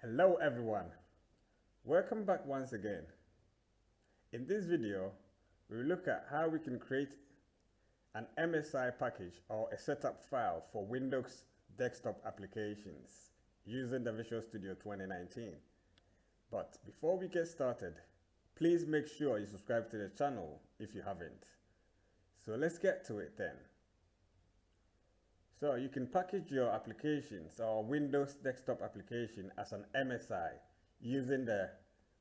Hello everyone, welcome back once again. In this video, we will look at how we can create an MSI package or a setup file for Windows desktop applications using the Visual Studio 2019. But before we get started, please make sure you subscribe to the channel if you haven't. So let's get to it then. So you can package your applications or Windows desktop application as an MSI using the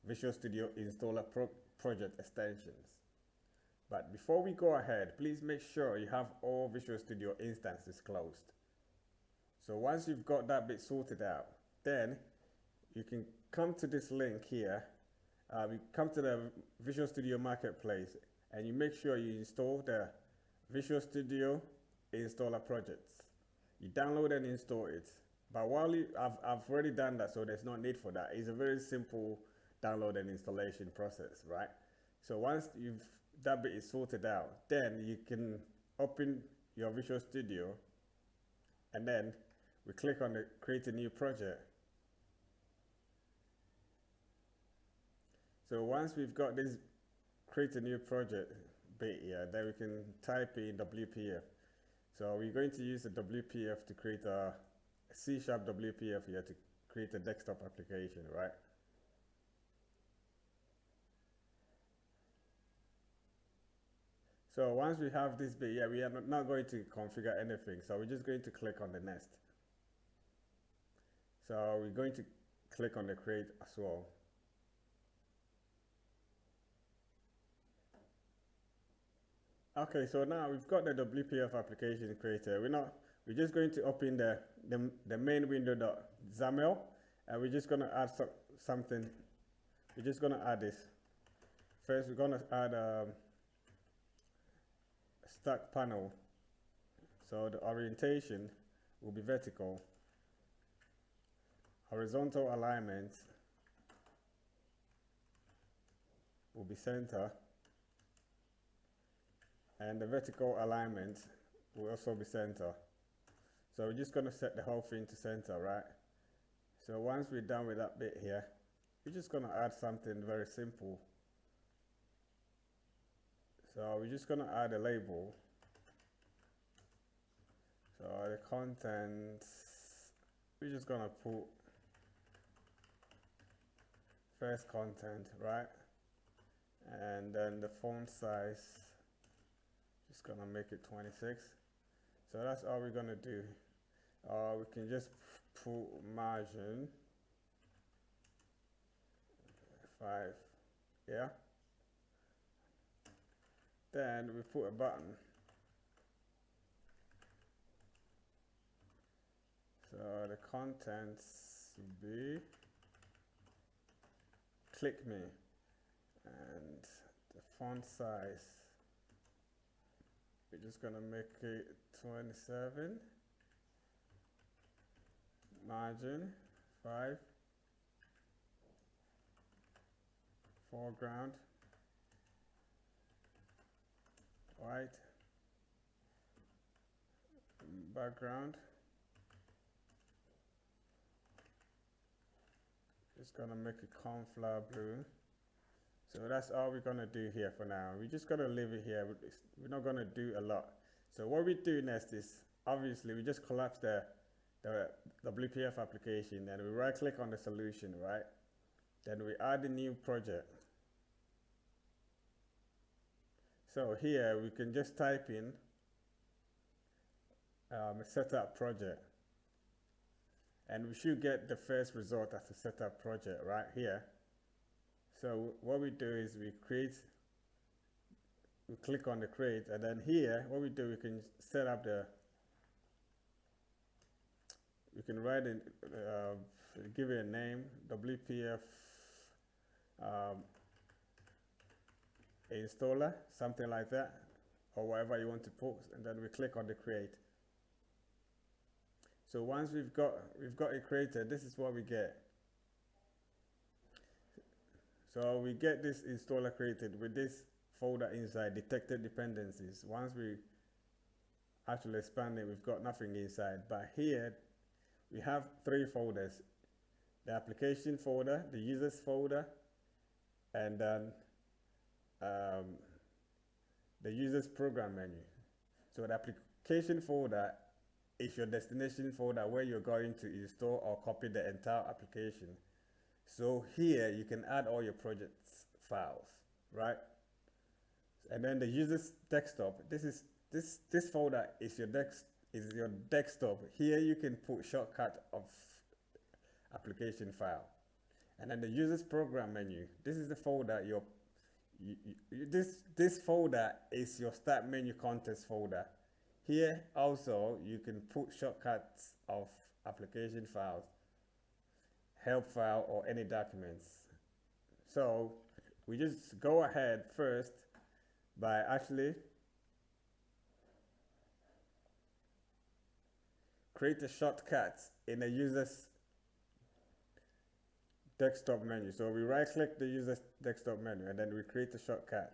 Visual Studio Installer project extensions. But before we go ahead, please make sure you have all Visual Studio instances closed. So once you've got that bit sorted out, then you can come to this link here. You come to the Visual Studio Marketplace and you make sure you install the Visual Studio Installer projects. You download and install it. But I've already done that, so there's no need for that. It's a very simple download and installation process, right? So once that bit is sorted out, then you can open your Visual Studio and then we click on the create a new project. So once we've got this create a new project bit here, then we can type in WPF. So we're going to use the WPF to create a C# WPF here to create a desktop application, right? So once we have this bit, we are not going to configure anything. So we're just going to click on the next. So we're going to click on the create as well. Okay, so now we've got the WPF application created. We're just going to open the main window.xaml, and we're just going to add something. We're just going to add this. First, we're going to add a stack panel. So the orientation will be vertical. Horizontal alignment will be center. And the vertical alignment will also be center. So we're just going to set the whole thing to center, right? So once we're done with that bit here, we're just going to add something very simple. So we're just going to add a label. So the contents, we're just going to put first content, right? And then the font size, just gonna make it 26. So that's all we're gonna do. We can just put margin 5, yeah. Then we put a button. So the contents will be click me, and the font size, we're just gonna make it 27, margin 5, foreground white, background just gonna make it cornflower blue. So that's all we're gonna do here for now. We're just gonna leave it here. We're not gonna do a lot. So what we do next is, obviously, we just collapse the WPF application, and we right click on the solution, right? Then we add a new project. So here we can just type in a setup project. And we should get the first result as a setup project right here. So what we do is we click on the create, and then here what we do, we can set up we can write in, give it a name, WPF installer, something like that, or whatever you want to put, and then we click on the create. So once we've got it created, this is what we get. So we get this installer created with this folder inside, detected dependencies. Once we actually expand it, we've got nothing inside. But here we have 3 folders. the application folder, the users folder, and then the users program menu. So the application folder is your destination folder where you're going to install or copy the entire application. So here you can add all your projects files, right? And then the users desktop, this folder is your desktop. Here you can put shortcut of application file. And then the users program menu, this is the folder this folder is your start menu context folder. Here also you can put shortcuts of application files, help file, or any documents. So we just go ahead first by actually create a shortcut in the user's desktop menu. So we right click the user's desktop menu and then we create a shortcut.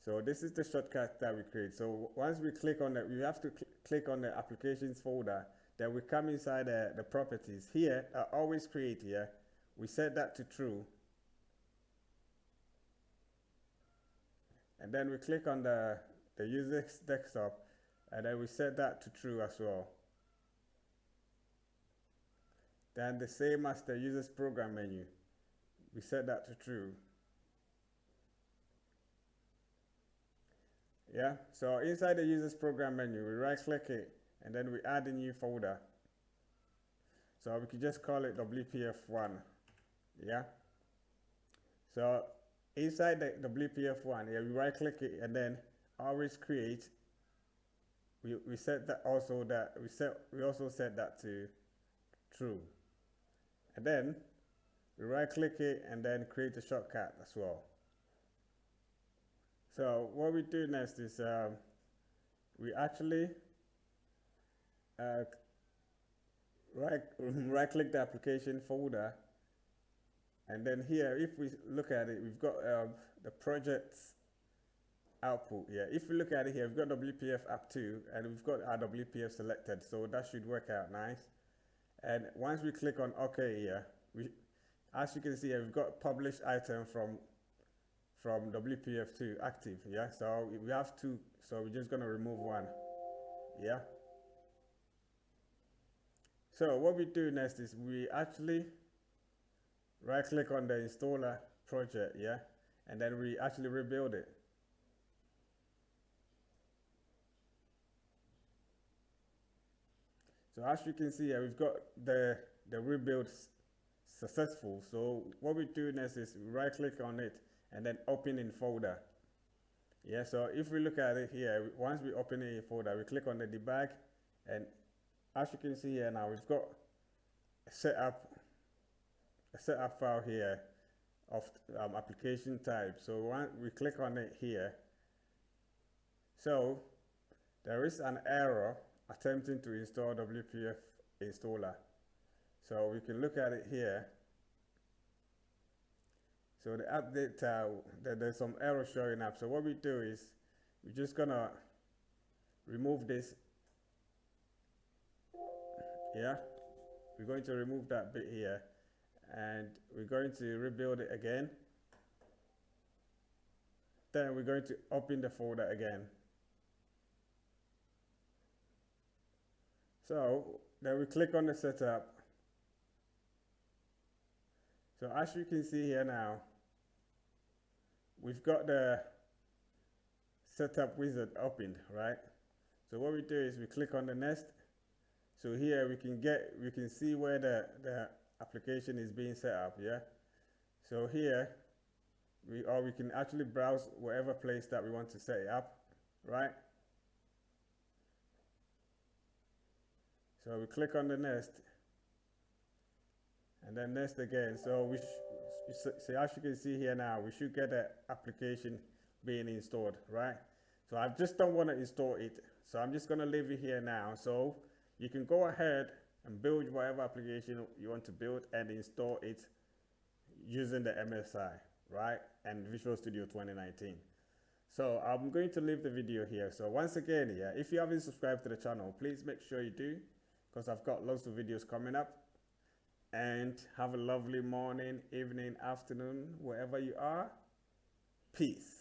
So this is the shortcut that we create. So once we click on it, we have to click on the applications folder. Then we come inside the properties. Here, always create here. We set that to true. And then we click on the user's desktop and then we set that to true as well. Then the same as the user's program menu, we set that to true. Yeah, so inside the user's program menu, we right click it and then we add a new folder. So we could just call it WPF1. Yeah. So inside the WPF1, yeah, we right click it and then always create. We set that also we also set that to true. And then we right click it and then create a shortcut as well. So what we do next is we actually right click the application folder, and then here if we look at it, we've got the project's output. Yeah, if we look at it here, we've got WPF app 2 and we've got our WPF selected, so that should work out nice. And once we click on OK here, as you can see here, we've got published item from WPF2 active. Yeah, so we have two, so we're just going to remove one. Yeah. So what we do next is we actually right click on the installer project, yeah, and then we actually rebuild it. So as you can see here, we've got the rebuild successful. So what we do next is we right click on it and then open in folder. Yeah, so if we look at it here, once we open it in folder, we click on the debug, and as you can see here now, we've got a setup file here of application type. So once we click on it here, so there is an error attempting to install WPF installer. So we can look at it here. So the update, there's some error showing up. So what we do is we're just gonna remove this. Yeah, we're going to remove that bit here, and we're going to rebuild it again. Then we're going to open the folder again. So then we click on the setup. So as you can see here now, we've got the setup wizard opened, right? So what we do is we click on the next. So here we can see where the application is being set up, yeah? So here, we can actually browse wherever place that we want to set it up, right? So we click on the next, and then next again. So so as you can see here now, we should get the application being installed, right? So I just don't want to install it, so I'm just going to leave it here now. So you can go ahead and build whatever application you want to build and install it using the MSI, right? And Visual Studio 2019. So I'm going to leave the video here. So once again, yeah, if you haven't subscribed to the channel, please make sure you do, because I've got lots of videos coming up. and have a lovely morning, evening, afternoon, wherever you are. Peace.